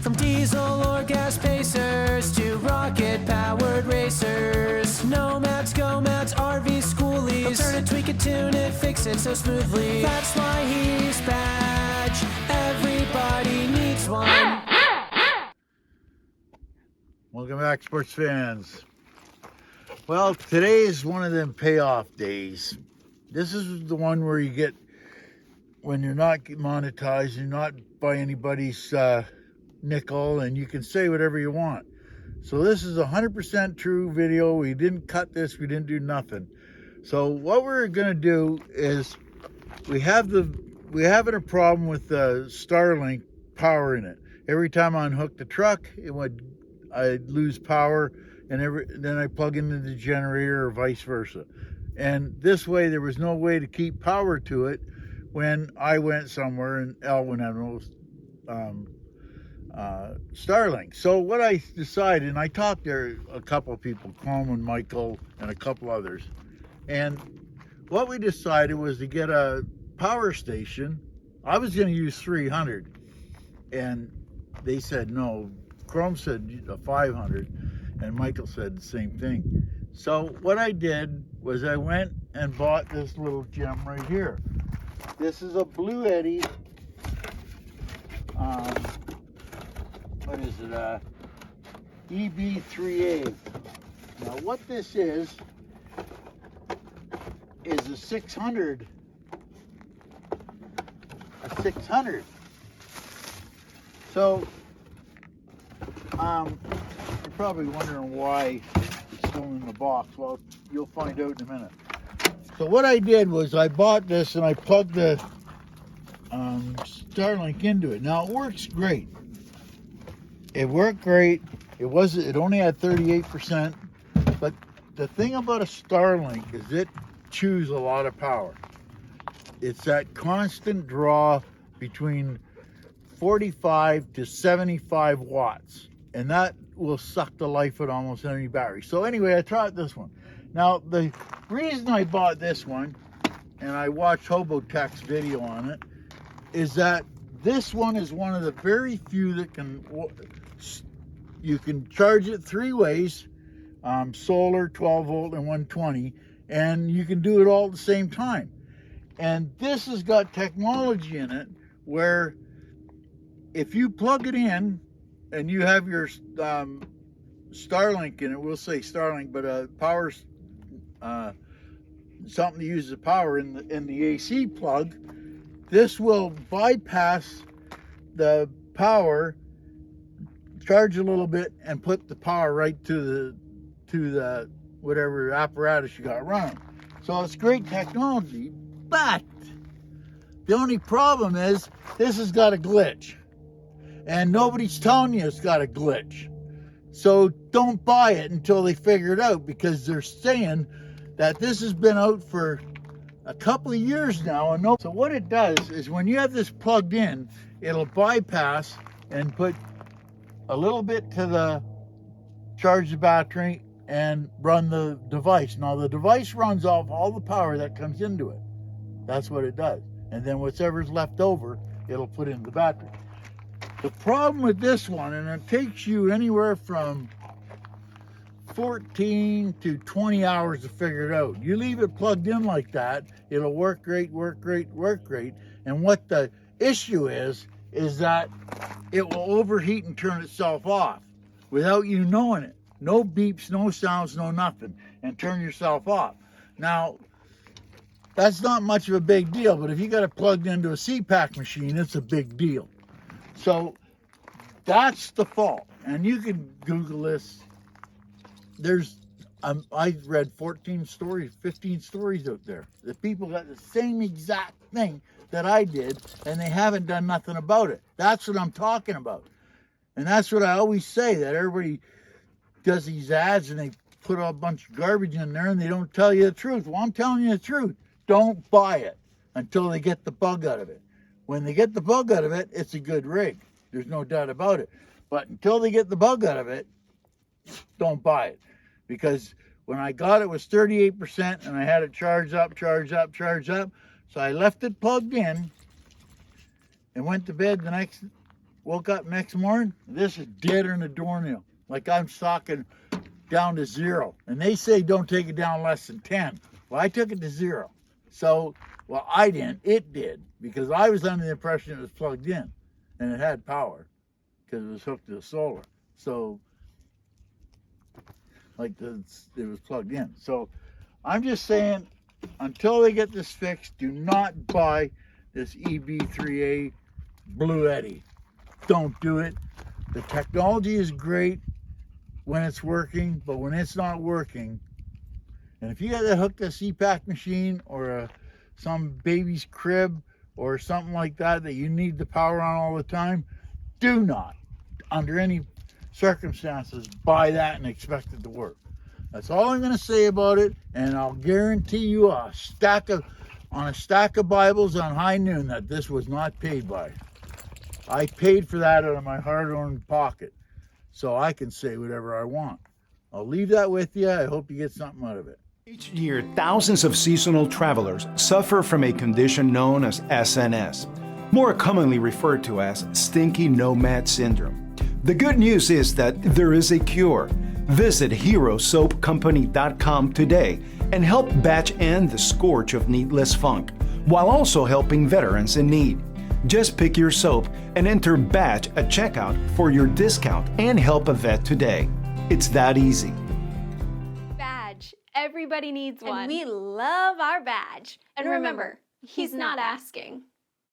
From diesel or gas pacers to rocket-powered racers, nomads, go-mads, RVs, schoolies, they'll turn it, tweak it, tune it, fix it so smoothly. That's why he's Badge. Everybody needs one. Welcome back, sports fans. Well, today is one of them payoff days. This is the one where you get, when you're not monetized, you're not by anybody's nickel, and you can say whatever you want. So this is 100% true video. We didn't cut this, we didn't do nothing. So what we're gonna do is, we're having a problem with the Starlink power in it. Every time I unhook the truck, I'd lose power, and then I plug into the generator or vice versa. And this way, there was no way to keep power to it when I went somewhere and Elwin had Starlink. So what I decided, and I talked to a couple of people, Coleman, Michael, and a couple others, and what we decided was to get a power station. I was going to use 300, and they said no. Chrome said a 500, and Michael said the same thing. So what I did was I went and bought this little gem right here. This is a Bluetti, what is it, EB3A. Now what this is a 600. A 600. So, you're probably wondering why it's still in the box. Well, you'll find out in a minute. So what I did was I bought this and I plugged the Starlink into it. Now it works great. It worked great. It only had 38%, but the thing about a Starlink is it chews a lot of power. It's that constant draw between 45 to 75 watts, and that will suck the life out of almost any battery. So anyway, I tried this one. Now the reason I bought this one, and I watched Hobotech's video on it, is that this one is one of the very few that you can charge it 3 ways, solar, 12 volt, and 120, and you can do it all at the same time. And this has got technology in it where if you plug it in and you have your Starlink in it, we'll say Starlink, but power, something that uses power in the AC plug, this will bypass the power, charge a little bit, and put the power right to the whatever apparatus you got running. So it's great technology, but the only problem is this has got a glitch, and nobody's telling you it's got a glitch. So don't buy it until they figure it out, because they're saying that this has been out for a couple of years now. And so what it does is when you have this plugged in, it'll bypass and put a little bit to the charge the battery and run the device. Now the device runs off all the power that comes into it. That's what it does. And then whatever's left over, it'll put in the battery. The problem with this one, and it takes you anywhere from 14 to 20 hours to figure it out. You leave it plugged in like that, it'll work great, work great, work great. And what the issue is that it will overheat and turn itself off without you knowing it. No beeps, no sounds, no nothing, and turn yourself off. Now, that's not much of a big deal, but if you got it plugged into a CPAC machine, it's a big deal. So that's the fault. And you can Google this. There's, I read 14 stories, 15 stories out there. The people got the same exact thing that I did, and they haven't done nothing about it. That's what I'm talking about. And that's what I always say, that everybody does these ads and they put a bunch of garbage in there and they don't tell you the truth. Well, I'm telling you the truth. Don't buy it until they get the bug out of it. When they get the bug out of it, it's a good rig. There's no doubt about it. But until they get the bug out of it, don't buy it. Because when I got it, it was 38% and I had it charged up. So I left it plugged in and went to bed the next woke up next morning, this is deader than a doornail. Like I'm stocking down to 0. And they say don't take it down less than 10. Well, I took it to 0. So, well, I didn't. It did. Because I was under the impression it was plugged in. And it had power. Because it was hooked to the solar. So, like it was plugged in. So, I'm just saying, until they get this fixed, do not buy this EB3A Bluetti. Don't do it. The technology is great when it's working, but when it's not working, and if you got to hook a CPAC machine or some baby's crib or something like that you need the power on all the time, do not, under any circumstances, buy that and expect it to work. That's all I'm going to say about it, and I'll guarantee you on a stack of Bibles on high noon that this was not paid by. I paid for that out of my hard-earned pocket, so I can say whatever I want. I'll leave that with you. I hope you get something out of it. Each year, thousands of seasonal travelers suffer from a condition known as SNS, more commonly referred to as stinky nomad syndrome. The good news is that there is a cure. Visit HeroSoapCompany.com today and help batch end the scourge of needless funk, while also helping veterans in need. Just pick your soap and enter BATCH at checkout for your discount and help a vet today. It's that easy. Badge. Everybody needs one. And we love our badge. And remember, he's not asking.